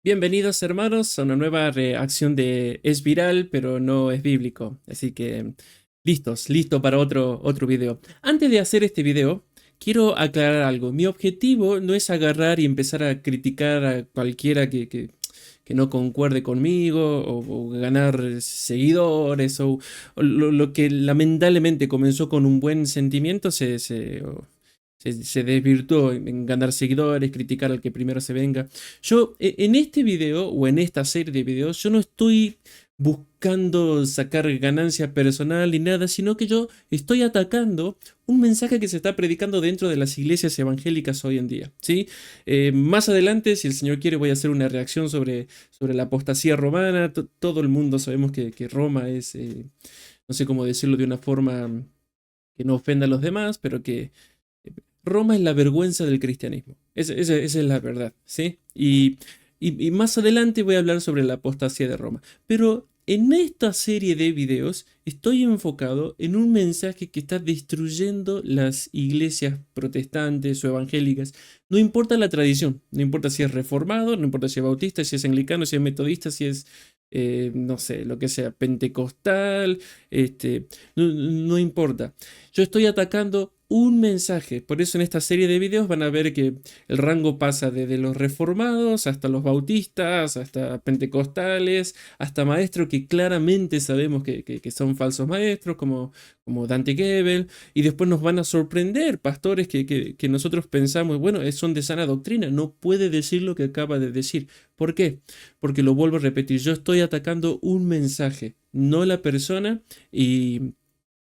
Bienvenidos hermanos a una nueva reacción de Es Viral, pero no es bíblico. Así que listo para otro video. Antes de hacer este video, quiero aclarar algo. Mi objetivo no es agarrar y empezar a criticar a cualquiera que no concuerde conmigo o ganar seguidores o lo que lamentablemente comenzó con un buen sentimiento se desvirtuó en ganar seguidores, criticar al que primero se venga. Yo, en este video o en esta serie de videos, yo no estoy buscando sacar ganancia personal ni nada, sino que yo estoy atacando un mensaje que se está predicando dentro de las iglesias evangélicas hoy en día, ¿sí? Más adelante, si el Señor quiere, voy a hacer una reacción sobre la apostasía romana. Todo el mundo sabemos que Roma es, no sé cómo decirlo de una forma que no ofenda a los demás, pero que Roma es la vergüenza del cristianismo. Esa es la verdad, ¿sí? Y más adelante voy a hablar sobre la apostasía de Roma. Pero en esta serie de videos estoy enfocado en un mensaje que está destruyendo las iglesias protestantes o evangélicas. No importa la tradición, no importa si es reformado, no importa si es bautista, si es anglicano, si es metodista, si es, no sé, lo que sea, pentecostal, no importa. Yo estoy atacando un mensaje. Por eso en esta serie de videos van a ver que el rango pasa desde los reformados hasta los bautistas, hasta pentecostales, hasta maestros que claramente sabemos que son falsos maestros, como Dante Gebel, y después nos van a sorprender pastores que nosotros pensamos, bueno, son de sana doctrina, no puede decir lo que acaba de decir. ¿Por qué? Porque lo vuelvo a repetir, yo estoy atacando un mensaje, no la persona y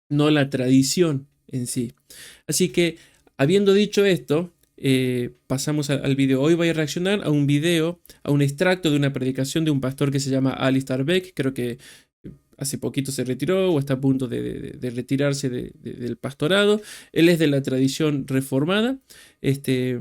no la tradición en sí. Así que, habiendo dicho esto, pasamos al video. Hoy voy a reaccionar a un video, a un extracto de una predicación de un pastor que se llama Alistair Beck. Creo que hace poquito se retiró o está a punto de retirarse del pastorado. Él es de la tradición reformada. Este,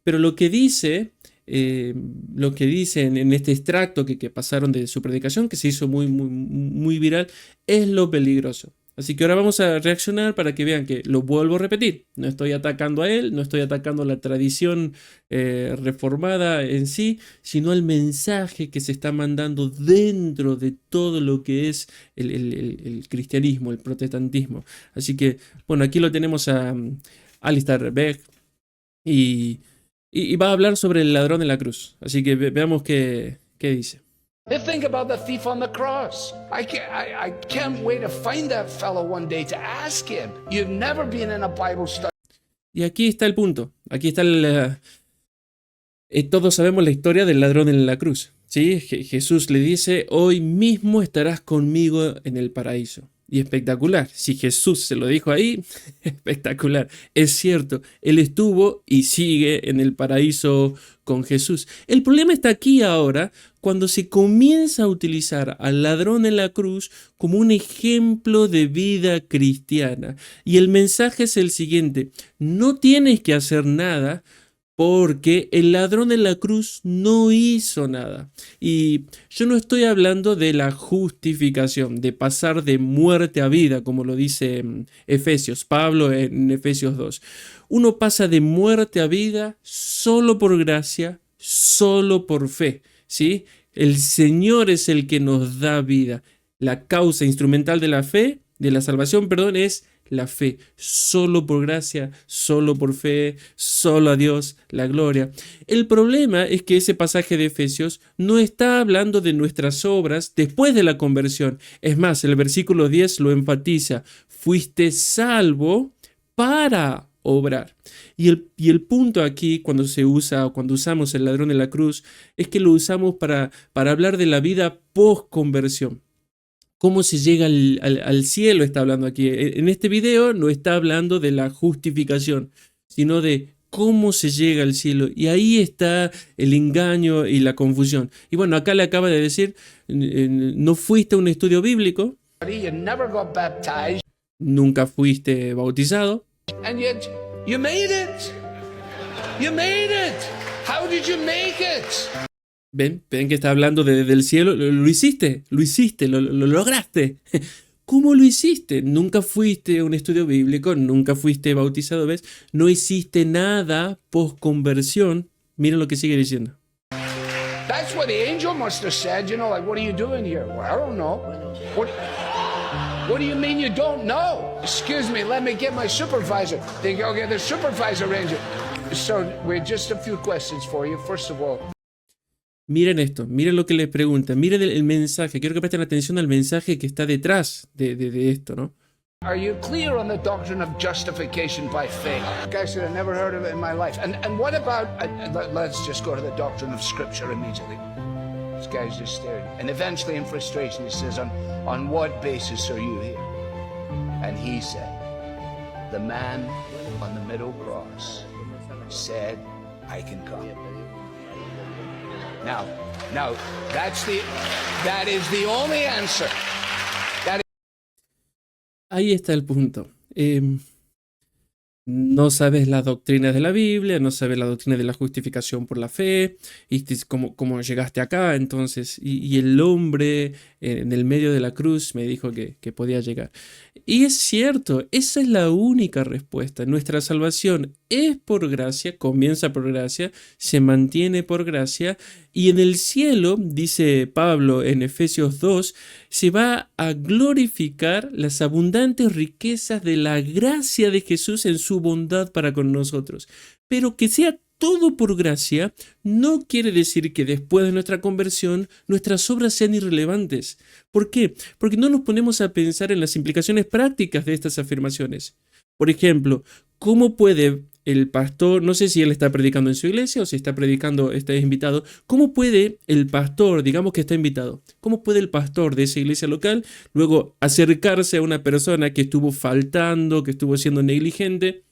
pero lo que dice en este extracto que pasaron de su predicación, que se hizo muy viral, es lo peligroso. Así que ahora vamos a reaccionar para que vean que lo vuelvo a repetir. No estoy atacando a él, no estoy atacando a la tradición reformada en sí, sino al mensaje que se está mandando dentro de todo lo que es el cristianismo, el protestantismo. Así que, bueno, aquí lo tenemos a Alistair Beck y, y va a hablar sobre el ladrón de la cruz. Así que veamos qué dice. Think about the thief on the cross. I can't wait to find that fellow one day to ask him. You've never been in a Bible study. Y aquí está el punto. Aquí está todos sabemos la historia del ladrón en la cruz. ¿Sí? Jesús le dice, hoy mismo estarás conmigo en el paraíso. Y espectacular. Si Jesús se lo dijo ahí, espectacular. Es cierto, él estuvo y sigue en el paraíso con Jesús. El problema está aquí ahora cuando se comienza a utilizar al ladrón en la cruz como un ejemplo de vida cristiana. Y el mensaje es el siguiente, no tienes que hacer nada porque el ladrón en la cruz no hizo nada. Y yo no estoy hablando de la justificación, de pasar de muerte a vida, como lo dice Efesios, Pablo en Efesios 2. Uno pasa de muerte a vida solo por gracia, solo por fe, ¿sí? El Señor es el que nos da vida. La causa instrumental de la fe, de la salvación, perdón, es la fe, solo por gracia, solo por fe, solo a Dios la gloria. El problema es que ese pasaje de Efesios no está hablando de nuestras obras después de la conversión. Es más, el versículo 10 lo enfatiza, fuiste salvo para obrar. Y el punto aquí, cuando usamos el ladrón de la cruz, es que lo usamos para hablar de la vida post-conversión. Cómo se llega al cielo está hablando aquí. En este video no está hablando de la justificación, sino de cómo se llega al cielo. Y ahí está el engaño y la confusión. Y bueno, acá le acaba de decir, no fuiste a un estudio bíblico, You never got baptized, nunca fuiste bautizado, and yet you made it. You made it. How did you make it? ven que está hablando del cielo, lo hiciste, lo lograste. ¿Cómo lo hiciste? Nunca fuiste a un estudio bíblico, nunca fuiste bautizado, ¿ves? No hiciste nada post conversión. Miren lo que sigue diciendo. That's what the angel must have said, you know, like, what are you doing here? Well, I don't know. What do you mean you don't know? Excuse me, let me get my supervisor. They go get the supervisor ranger. So, we're just a few questions for you. First of all, Miren esto, miren lo que les pregunta, miren el mensaje. Quiero que presten atención al mensaje que está detrás de esto, ¿no? are you clear on the doctrine of justification by faith? Guys said, I never heard of it in my life. And what about, let's just go to the doctrine of Scripture immediately. This guy's just staring. And eventually in frustration he says, on what basis are you here? And he said, the man on the middle cross said, I can come. Now, that is the only answer. Ahí está el punto. No sabes las doctrinas de la Biblia, no sabes la doctrina de la justificación por la fe, y cómo llegaste acá, entonces, y el hombre en el medio de la cruz me dijo que podía llegar. Y es cierto, esa es la única respuesta. Nuestra salvación es por gracia, comienza por gracia, se mantiene por gracia, y en el cielo, dice Pablo en Efesios 2, se va a glorificar las abundantes riquezas de la gracia de Jesús en su bondad para con nosotros. Pero que sea todo por gracia no quiere decir que después de nuestra conversión nuestras obras sean irrelevantes. ¿Por qué? Porque no nos ponemos a pensar en las implicaciones prácticas de estas afirmaciones. Por ejemplo, ¿cómo puede el pastor, no sé si él está predicando en su iglesia o si está predicando, está invitado, cómo puede el pastor, digamos que está invitado, cómo puede el pastor de esa iglesia local luego acercarse a una persona que estuvo faltando, que estuvo siendo negligente,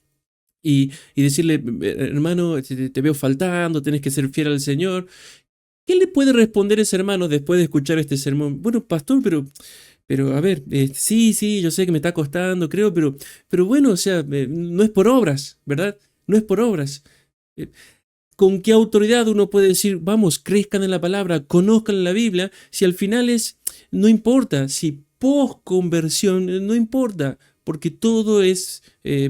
y decirle, hermano, te veo faltando, tenés que ser fiel al Señor? ¿Qué le puede responder ese hermano después de escuchar este sermón? Bueno, pastor, pero a ver, sí, yo sé que me está costando, creo, pero bueno, o sea, no es por obras, ¿verdad? No es por obras. ¿Con qué autoridad uno puede decir, vamos, crezcan en la palabra, conozcan la Biblia, si al final no importa, si post-conversión, no importa, porque todo es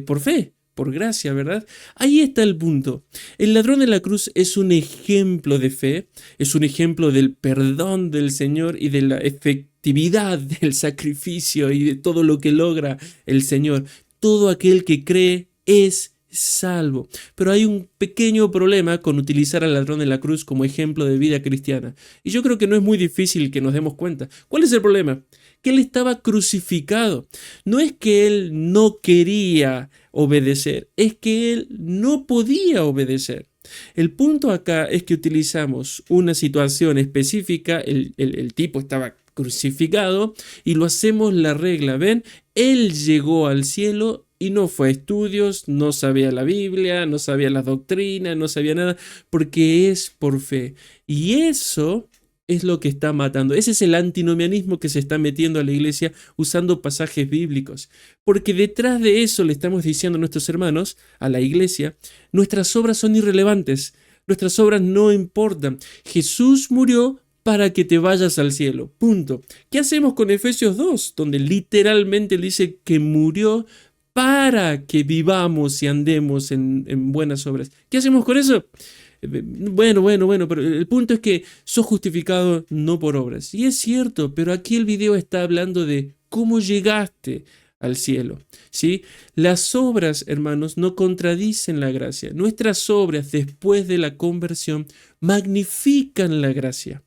por fe, por gracia, ¿verdad? Ahí está el punto. El ladrón de la cruz es un ejemplo de fe, es un ejemplo del perdón del Señor y de la efectividad del sacrificio y de todo lo que logra el Señor. Todo aquel que cree es salvo. Pero hay un pequeño problema con utilizar al ladrón de la cruz como ejemplo de vida cristiana. Y yo creo que no es muy difícil que nos demos cuenta. ¿Cuál es el problema? Que él estaba crucificado. No es que él no quería obedecer, es que él no podía obedecer. El punto acá es que utilizamos una situación específica, el tipo estaba crucificado y lo hacemos la regla, ¿ven? Él llegó al cielo y no fue a estudios, no sabía la Biblia, no sabía las doctrinas, no sabía nada, porque es por fe. Y eso es lo que está matando. Ese es el antinomianismo que se está metiendo a la iglesia usando pasajes bíblicos. Porque detrás de eso le estamos diciendo a nuestros hermanos, a la iglesia, nuestras obras son irrelevantes, nuestras obras no importan. Jesús murió para que te vayas al cielo. Punto. ¿Qué hacemos con Efesios 2? Donde literalmente dice que murió para que vivamos y andemos en buenas obras. ¿Qué hacemos con eso? Bueno, pero el punto es que sos justificado no por obras. Y es cierto, pero aquí el video está hablando de cómo llegaste al cielo, ¿sí? Las obras, hermanos, no contradicen la gracia. Nuestras obras después de la conversión magnifican la gracia.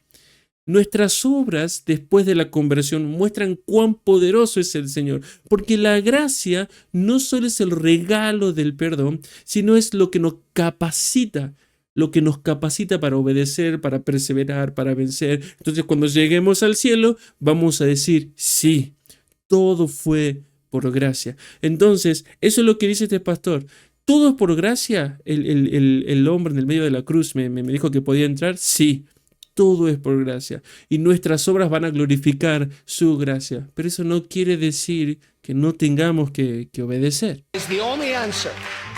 Nuestras obras después de la conversión muestran cuán poderoso es el Señor, porque la gracia no solo es el regalo del perdón, sino es lo que nos capacita para obedecer, para perseverar, para vencer. Entonces, cuando lleguemos al cielo, vamos a decir, sí, todo fue por gracia. Entonces, eso es lo que dice este pastor. ¿Todo es por gracia? El hombre en el medio de la cruz me dijo que podía entrar. Sí, todo es por gracia. Y nuestras obras van a glorificar su gracia. Pero eso no quiere decir que no tengamos que obedecer. It's the only answer.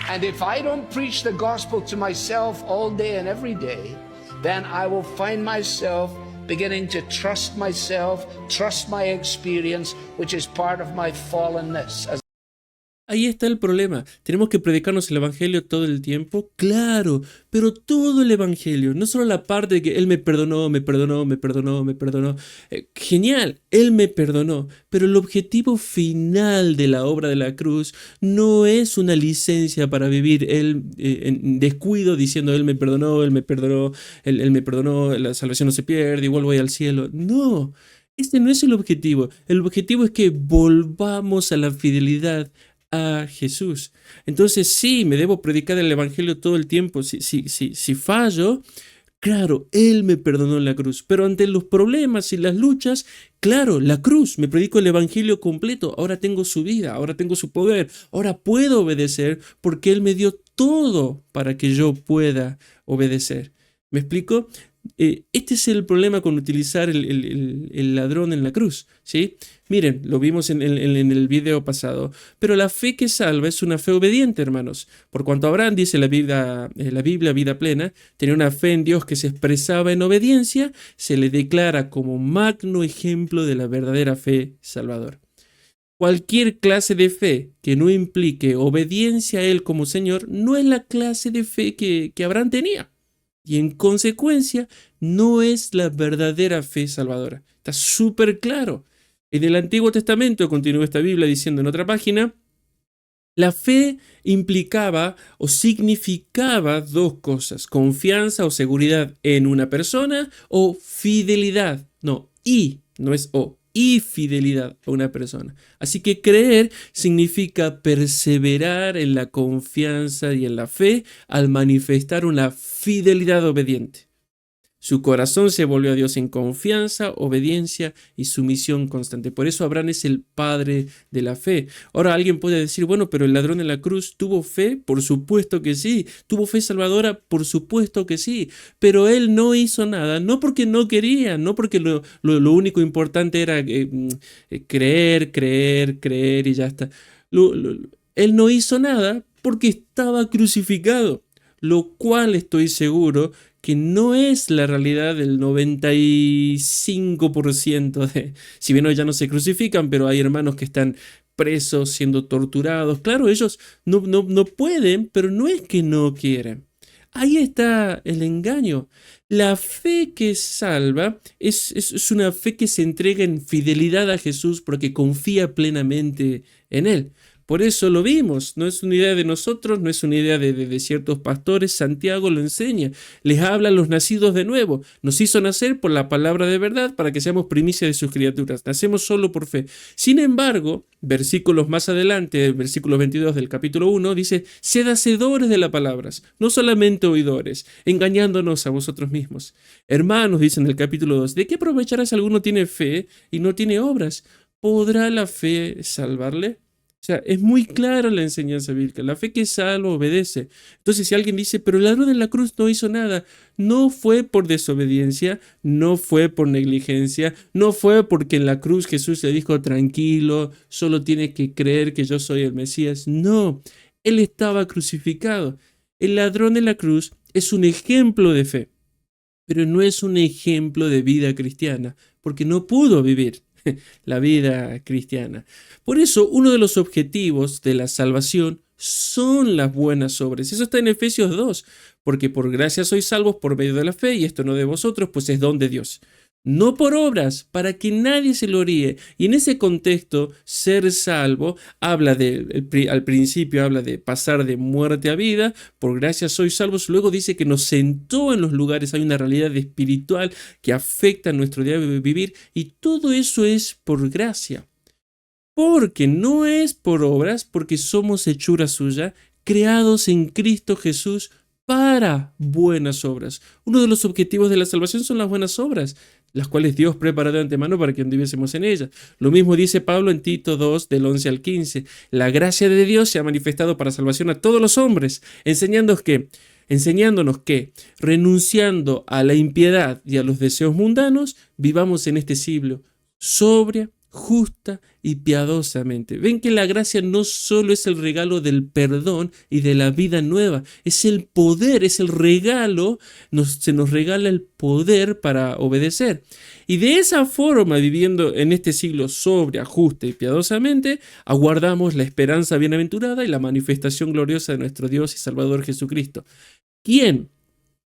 And if I don't preach the gospel to myself all day and every day, then I will find myself beginning to trust myself, trust my experience, which is part of my fallenness. Ahí está el problema. Tenemos que predicarnos el Evangelio todo el tiempo, claro, pero todo el Evangelio, no solo la parte de que Él me perdonó, me perdonó, me perdonó, me perdonó. Genial, Él me perdonó, pero el objetivo final de la obra de la cruz no es una licencia para vivir en descuido diciendo Él me perdonó, Él me perdonó, la salvación no se pierde, igual voy al cielo. No. Este no es el objetivo. El objetivo es que volvamos a la fidelidad a Jesús. Entonces sí, me debo predicar el Evangelio todo el tiempo. Si fallo, claro, Él me perdonó en la cruz. Pero ante los problemas y las luchas, claro, la cruz, me predico el Evangelio completo. Ahora tengo su vida, ahora tengo su poder, ahora puedo obedecer porque Él me dio todo para que yo pueda obedecer. ¿Me explico? Este es el problema con utilizar el ladrón en la cruz, ¿sí? Miren, lo vimos en el video pasado, pero la fe que salva es una fe obediente, hermanos. Por cuanto Abraham, dice la Biblia, vida plena, tenía una fe en Dios que se expresaba en obediencia, se le declara como magno ejemplo de la verdadera fe salvadora. Cualquier clase de fe que no implique obediencia a Él como Señor no es la clase de fe que Abraham tenía. Y en consecuencia, no es la verdadera fe salvadora. Está súper claro. En el Antiguo Testamento, continúa esta Biblia diciendo en otra página, la fe implicaba o significaba dos cosas: confianza o seguridad en una persona o fidelidad. No es o. Y fidelidad a una persona. Así que creer significa perseverar en la confianza y en la fe al manifestar una fidelidad obediente. Su corazón se volvió a Dios en confianza, obediencia y sumisión constante. Por eso Abraham es el padre de la fe. Ahora alguien puede decir, bueno, pero el ladrón de la cruz tuvo fe, por supuesto que sí. ¿Tuvo fe salvadora? Por supuesto que sí. Pero él no hizo nada, no porque no quería, no porque lo único importante era creer y ya está. Él no hizo nada porque estaba crucificado, lo cual estoy seguro que no es la realidad del 95% si bien hoy ya no se crucifican, pero hay hermanos que están presos, siendo torturados. Claro, ellos no pueden, pero no es que no quieren. Ahí está el engaño. La fe que salva es una fe que se entrega en fidelidad a Jesús porque confía plenamente en Él. Por eso lo vimos, no es una idea de nosotros, no es una idea de ciertos pastores. Santiago lo enseña, les habla a los nacidos de nuevo. Nos hizo nacer por la palabra de verdad para que seamos primicia de sus criaturas. Nacemos solo por fe. Sin embargo, versículos más adelante, versículo 22 del capítulo 1, dice, sed hacedores de las palabras, no solamente oidores, engañándonos a vosotros mismos. Hermanos, dice en el capítulo 2, ¿de qué aprovechará si alguno tiene fe y no tiene obras? ¿Podrá la fe salvarle? O sea, es muy clara la enseñanza bíblica. La fe que salva obedece. Entonces, si alguien dice, pero el ladrón de la cruz no hizo nada, no fue por desobediencia, no fue por negligencia, no fue porque en la cruz Jesús le dijo, tranquilo, solo tienes que creer que yo soy el Mesías. No, él estaba crucificado. El ladrón de la cruz es un ejemplo de fe, pero no es un ejemplo de vida cristiana, porque no pudo vivir la vida cristiana. Por eso, uno de los objetivos de la salvación son las buenas obras. Eso está en Efesios 2, porque por gracia sois salvos por medio de la fe, y esto no de vosotros, pues es don de Dios. No por obras, para que nadie se gloríe. Y en ese contexto, ser salvo habla al principio habla de pasar de muerte a vida, por gracia sois salvos, luego dice que nos sentó en los lugares, hay una realidad espiritual que afecta a nuestro diario vivir, y todo eso es por gracia. Porque no es por obras, porque somos hechura suya, creados en Cristo Jesús para buenas obras. Uno de los objetivos de la salvación son las buenas obras, las cuales Dios preparó de antemano para que anduviésemos en ellas. Lo mismo dice Pablo en Tito 2, del 11 al 15. La gracia de Dios se ha manifestado para salvación a todos los hombres, enseñándonos que, renunciando a la impiedad y a los deseos mundanos, vivamos en este siglo sobria, justa y piadosamente. Ven que la gracia no solo es el regalo del perdón y de la vida nueva, es el poder, es el regalo, se nos regala el poder para obedecer. Y de esa forma, viviendo en este siglo sobria, justa y piadosamente, aguardamos la esperanza bienaventurada y la manifestación gloriosa de nuestro Dios y Salvador Jesucristo, quien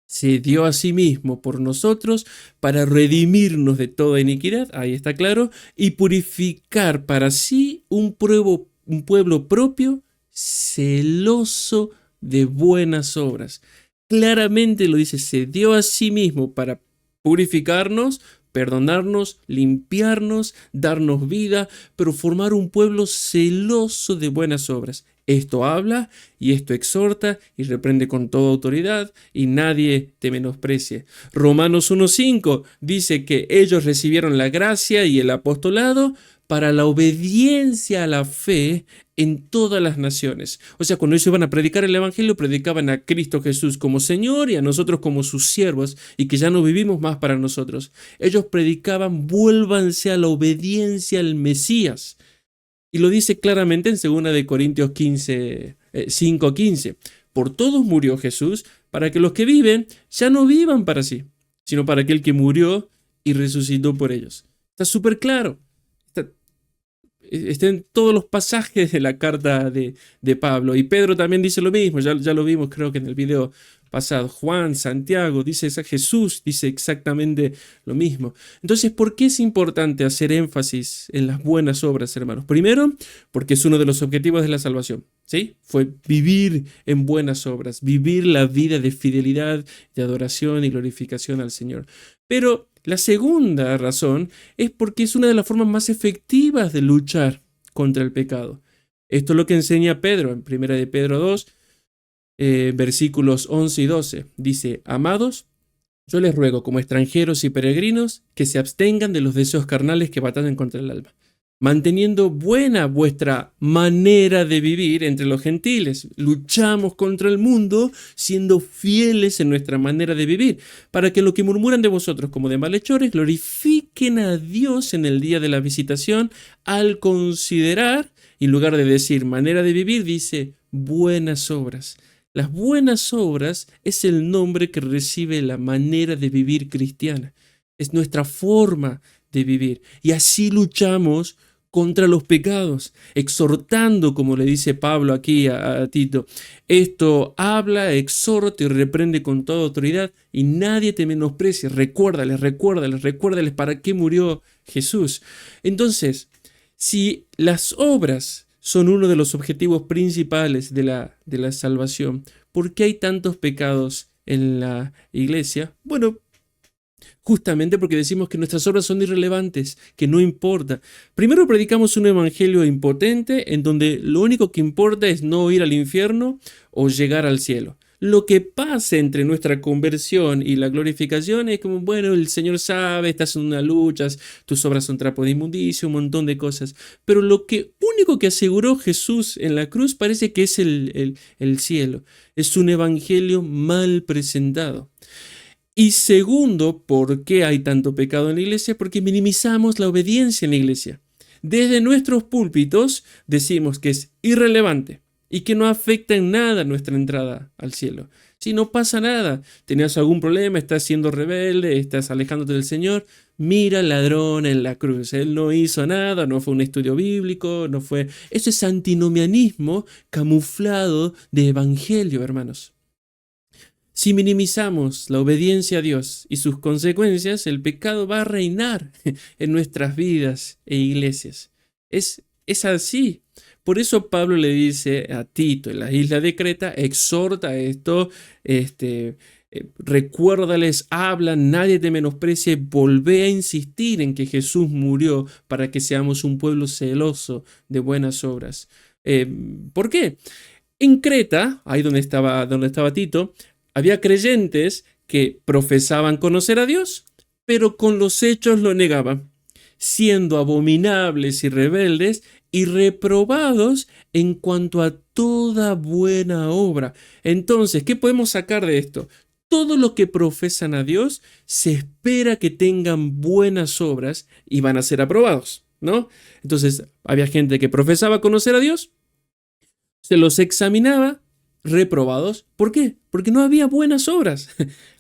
se dio a sí mismo por nosotros para redimirnos de toda iniquidad, ahí está claro, y purificar para sí un pueblo propio, celoso de buenas obras. Claramente lo dice, se dio a sí mismo para purificarnos, perdonarnos, limpiarnos, darnos vida, pero formar un pueblo celoso de buenas obras. Esto habla y esto exhorta y reprende con toda autoridad y nadie te menosprecie. Romanos 1:5 dice que ellos recibieron la gracia y el apostolado para la obediencia a la fe en todas las naciones. O sea, cuando ellos iban a predicar el evangelio, predicaban a Cristo Jesús como Señor y a nosotros como sus siervos y que ya no vivimos más para nosotros. Ellos predicaban, vuélvanse a la obediencia al Mesías. Y lo dice claramente en 2 de Corintios 5:15. Por todos murió Jesús, para que los que viven ya no vivan para sí, sino para aquel que murió y resucitó por ellos. Está súper claro. Está en todos los pasajes de la carta de Pablo. Y Pedro también dice lo mismo, ya lo vimos creo que en el video pasado. Juan, Santiago, Jesús dice exactamente lo mismo. Entonces, ¿por qué es importante hacer énfasis en las buenas obras, hermanos? Primero, porque es uno de los objetivos de la salvación, ¿sí? Fue vivir en buenas obras, vivir la vida de fidelidad, de adoración y glorificación al Señor. Pero la segunda razón es porque es una de las formas más efectivas de luchar contra el pecado. Esto es lo que enseña Pedro en 1 de Pedro 2, versículos 11 y 12. Dice, amados, yo les ruego como extranjeros y peregrinos que se abstengan de los deseos carnales que batallan contra el alma, manteniendo buena vuestra manera de vivir entre los gentiles. Luchamos contra el mundo siendo fieles en nuestra manera de vivir, para que lo que murmuran de vosotros como de malhechores glorifiquen a Dios en el día de la visitación, al considerar, en lugar de decir manera de vivir, dice buenas obras. Las buenas obras es el nombre que recibe la manera de vivir cristiana. Es nuestra forma de vivir. Y así luchamos contra los pecados, exhortando, como le dice Pablo aquí a Tito. Esto habla, exhorta y reprende con toda autoridad y nadie te menosprecie. Recuérdales para qué murió Jesús. Entonces, si las obras son uno de los objetivos principales de la salvación, ¿por qué hay tantos pecados en la iglesia? Bueno, justamente porque decimos que nuestras obras son irrelevantes, que no importa. Primero predicamos un evangelio impotente en donde lo único que importa es no ir al infierno o llegar al cielo. Lo que pasa entre nuestra conversión y la glorificación es como, bueno, el Señor sabe, estás en una lucha, tus obras son trapo de inmundicia, un montón de cosas. Pero lo único que aseguró Jesús en la cruz parece que es el cielo. Es un evangelio mal presentado. Y segundo, ¿por qué hay tanto pecado en la iglesia? Porque minimizamos la obediencia en la iglesia. Desde nuestros púlpitos decimos que es irrelevante y que no afecta en nada nuestra entrada al cielo. Si no pasa nada, tenías algún problema, estás siendo rebelde, estás alejándote del Señor, mira al ladrón en la cruz. Él no hizo nada, no fue un estudio bíblico, no fue... Eso es antinomianismo camuflado de evangelio, hermanos. Si minimizamos la obediencia a Dios y sus consecuencias, el pecado va a reinar en nuestras vidas e iglesias. Es así. Por eso Pablo le dice a Tito en la isla de Creta, exhorta esto, recuérdales, habla, nadie te menosprecie, volvé a insistir en que Jesús murió para que seamos un pueblo celoso de buenas obras. ¿Por qué? En Creta, ahí donde estaba Tito, había creyentes que profesaban conocer a Dios, pero con los hechos lo negaban, siendo abominables y rebeldes y reprobados en cuanto a toda buena obra. Entonces, ¿qué podemos sacar de esto? Todos los que profesan a Dios se espera que tengan buenas obras y van a ser aprobados. ¿no? Entonces, había gente que profesaba conocer a Dios, se los examinaba, reprobados. ¿Por qué? Porque no había buenas obras.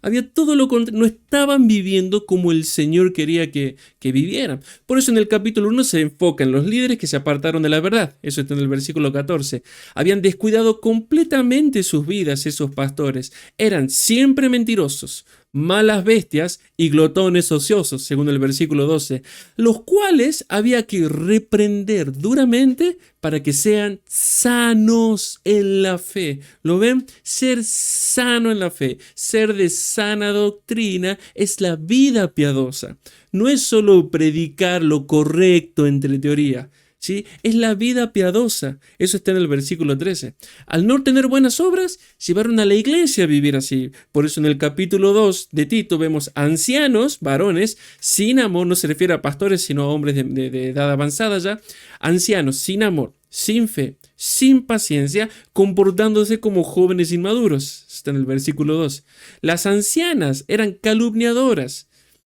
Había todo lo contrario. No estaban viviendo como el Señor quería que vivieran. Por eso en el capítulo 1 se enfoca en los líderes que se apartaron de la verdad. Eso está en el versículo 14. Habían descuidado completamente sus vidas esos pastores. Eran siempre mentirosos, malas bestias y glotones ociosos, según el versículo 12, los cuales había que reprender duramente para que sean sanos en la fe. ¿Lo ven? Ser sano en la fe, ser de sana doctrina, es la vida piadosa. No es solo predicar lo correcto entre teoría, ¿sí? Es la vida piadosa. Eso está en el versículo 13. Al no tener buenas obras, llevaron a la iglesia a vivir así. Por eso en el capítulo 2 de Tito vemos ancianos, varones, sin amor, no se refiere a pastores, sino a hombres de edad avanzada ya, ancianos sin amor, sin fe, sin paciencia, comportándose como jóvenes inmaduros. Está en el versículo 2. Las ancianas eran calumniadoras,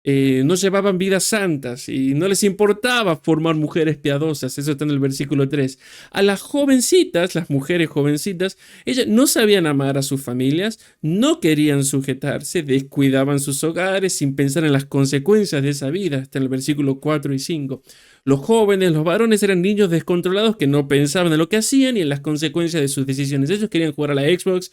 no llevaban vidas santas y no les importaba formar mujeres piadosas. Eso está en el versículo 3. A las jovencitas, las mujeres jovencitas, ellas no sabían amar a sus familias, no querían sujetarse, descuidaban sus hogares sin pensar en las consecuencias de esa vida. Está en el versículo 4 y 5. Los jóvenes, los varones eran niños descontrolados que no pensaban en lo que hacían y en las consecuencias de sus decisiones. Ellos querían jugar a la Xbox,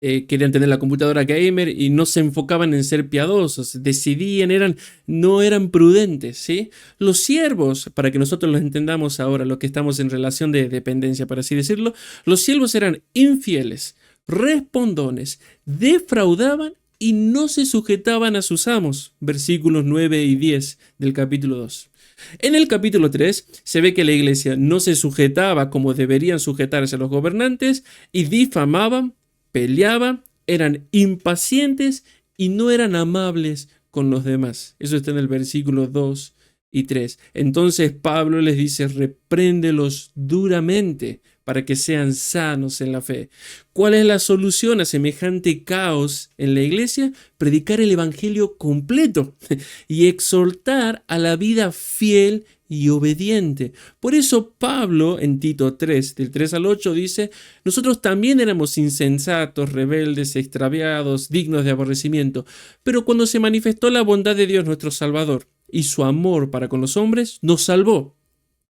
querían tener la computadora gamer y no se enfocaban en ser piadosos, decidían, no eran prudentes, ¿sí? Los siervos, para que nosotros los entendamos ahora, los que estamos en relación de dependencia, por así decirlo, los siervos eran infieles, respondones, defraudaban y no se sujetaban a sus amos, versículos 9 y 10 del capítulo 2. En el capítulo 3 se ve que la iglesia no se sujetaba como deberían sujetarse a los gobernantes y difamaban, peleaban, eran impacientes y no eran amables con los demás. Eso está en el versículo 2 y 3. Entonces Pablo les dice, repréndelos duramente para que sean sanos en la fe. ¿Cuál es la solución a semejante caos en la iglesia? Predicar el evangelio completo y exhortar a la vida fiel y obediente. Por eso Pablo en Tito 3, del 3 al 8 dice, nosotros también éramos insensatos, rebeldes, extraviados, dignos de aborrecimiento, pero cuando se manifestó la bondad de Dios nuestro Salvador y su amor para con los hombres, nos salvó.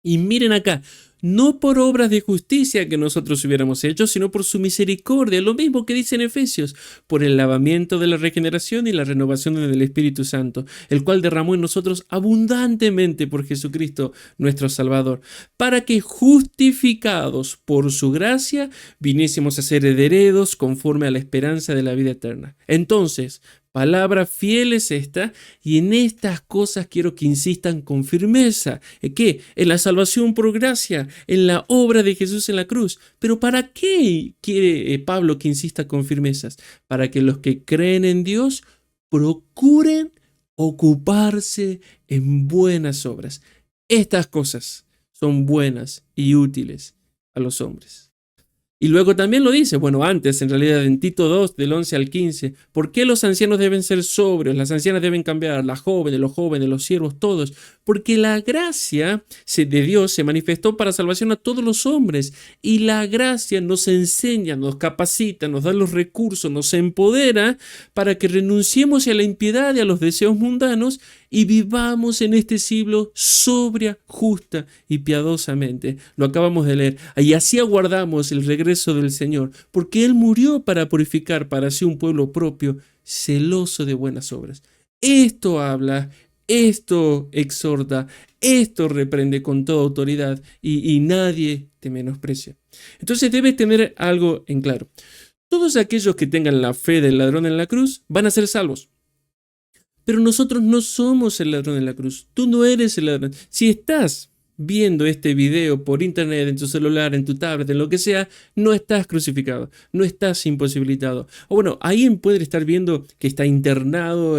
Y miren acá, no por obras de justicia que nosotros hubiéramos hecho, sino por su misericordia, lo mismo que dice en Efesios, por el lavamiento de la regeneración y la renovación del Espíritu Santo, el cual derramó en nosotros abundantemente por Jesucristo nuestro Salvador, para que justificados por su gracia, viniésemos a ser herederos conforme a la esperanza de la vida eterna. Entonces, palabra fiel es esta, y en estas cosas quiero que insistan con firmeza. ¿En qué? En la salvación por gracia, en la obra de Jesús en la cruz. ¿Pero para qué quiere Pablo que insista con firmezas? Para que los que creen en Dios procuren ocuparse en buenas obras. Estas cosas son buenas y útiles a los hombres. Y luego también lo dice, bueno, antes en realidad en Tito 2, del 11 al 15, ¿por qué los ancianos deben ser sobrios? Las ancianas deben cambiar, las jóvenes, los siervos, todos. Porque la gracia de Dios se manifestó para salvación a todos los hombres. Y la gracia nos enseña, nos capacita, nos da los recursos, nos empodera para que renunciemos a la impiedad y a los deseos mundanos y vivamos en este siglo sobria, justa y piadosamente. Lo acabamos de leer. Y así aguardamos el regreso del Señor, porque Él murió para purificar para sí un pueblo propio, celoso de buenas obras. Esto habla, esto exhorta, esto reprende con toda autoridad y nadie te menosprecia. Entonces debes tener algo en claro. Todos aquellos que tengan la fe del ladrón en la cruz van a ser salvos. Pero nosotros no somos el ladrón en la cruz. Tú no eres el ladrón. Si estás viendo este video por internet, en tu celular, en tu tablet, en lo que sea, no estás crucificado, no estás imposibilitado. O bueno, alguien puede estar viendo que está internado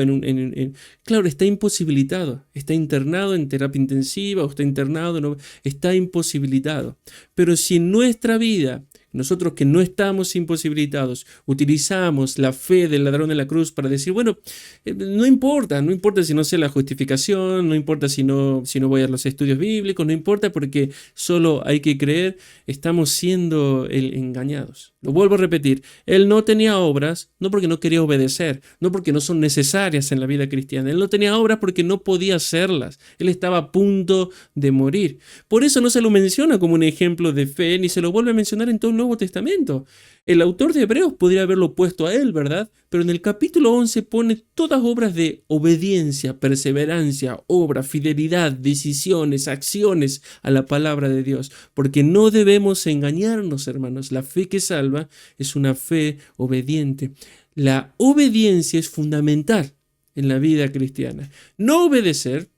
claro, está imposibilitado, está internado en terapia intensiva o está internado, está imposibilitado. Pero si en nuestra vida nosotros que no estamos imposibilitados, utilizamos la fe del ladrón de la cruz para decir, bueno, no importa si no sé la justificación, no importa si no voy a los estudios bíblicos, no importa porque solo hay que creer, estamos siendo engañados. Lo vuelvo a repetir, él no tenía obras, no porque no quería obedecer, no porque no son necesarias en la vida cristiana, él no tenía obras porque no podía hacerlas, él estaba a punto de morir. Por eso no se lo menciona como un ejemplo de fe, ni se lo vuelve a mencionar en todo el Nuevo Testamento. El autor de Hebreos podría haberlo puesto a él, ¿verdad? Pero en el capítulo 11 pone todas obras de obediencia, perseverancia, obra, fidelidad, decisiones, acciones a la palabra de Dios. Porque no debemos engañarnos, hermanos. La fe que salva es una fe obediente. La obediencia es fundamental en la vida cristiana. No obedecer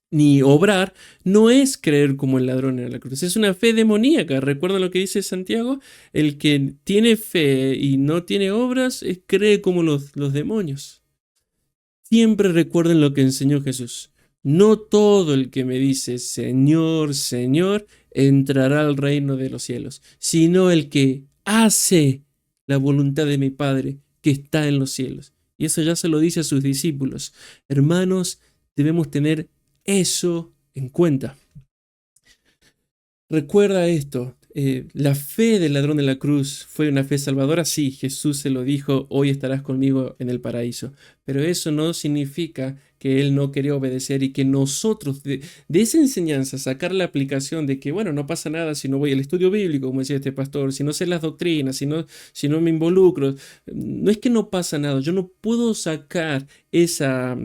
ni obrar no es creer como el ladrón en la cruz. Es una fe demoníaca. ¿Recuerdan lo que dice Santiago? El que tiene fe y no tiene obras cree como los demonios. Siempre recuerden lo que enseñó Jesús. No todo el que me dice Señor, Señor, entrará al reino de los cielos, sino el que hace la voluntad de mi Padre que está en los cielos. Y eso ya se lo dice a sus discípulos. Hermanos, debemos tener eso en cuenta. Recuerda esto, la fe del ladrón de la cruz fue una fe salvadora. Sí, Jesús se lo dijo, hoy estarás conmigo en el paraíso. Pero eso no significa que él no quería obedecer y que nosotros de esa enseñanza sacar la aplicación de que, bueno, no pasa nada si no voy al estudio bíblico, como decía este pastor, si no sé las doctrinas, si no me involucro. No es que no pasa nada, yo no puedo sacar esa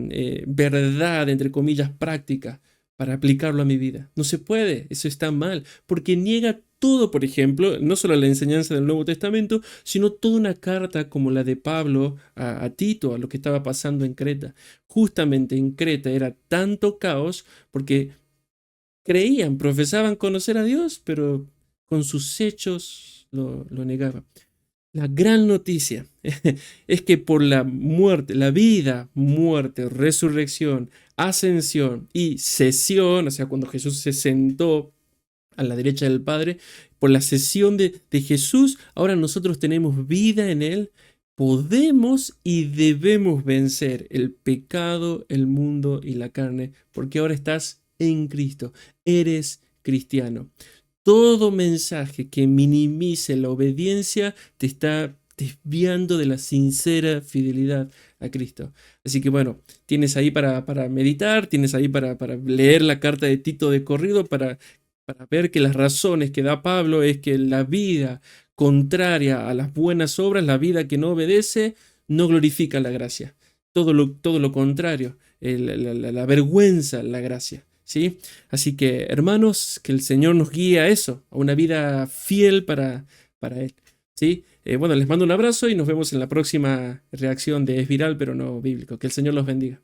verdad, entre comillas, práctica para aplicarlo a mi vida. No se puede, eso está mal, porque niega todo, por ejemplo, no solo la enseñanza del Nuevo Testamento, sino toda una carta como la de Pablo a Tito, a lo que estaba pasando en Creta. Justamente en Creta era tanto caos porque creían, profesaban conocer a Dios, pero con sus hechos lo negaban. La gran noticia es que por la muerte, la vida, muerte, resurrección, ascensión y sesión, o sea, cuando Jesús se sentó a la derecha del Padre, por la sesión de Jesús, ahora nosotros tenemos vida en Él, podemos y debemos vencer el pecado, el mundo y la carne, porque ahora estás en Cristo, eres cristiano. Todo mensaje que minimice la obediencia te está desviando de la sincera fidelidad a Cristo. Así que bueno, tienes ahí para meditar, tienes ahí para leer la carta de Tito de corrido, para ver que las razones que da Pablo es que la vida contraria a las buenas obras, la vida que no obedece, no glorifica la gracia. Todo lo contrario, la vergüenza la gracia. ¿Sí? Así que, hermanos, que el Señor nos guíe a eso, a una vida fiel para Él. ¿Sí? Bueno, les mando un abrazo y nos vemos en la próxima reacción de Es Viral, pero no bíblico. Que el Señor los bendiga.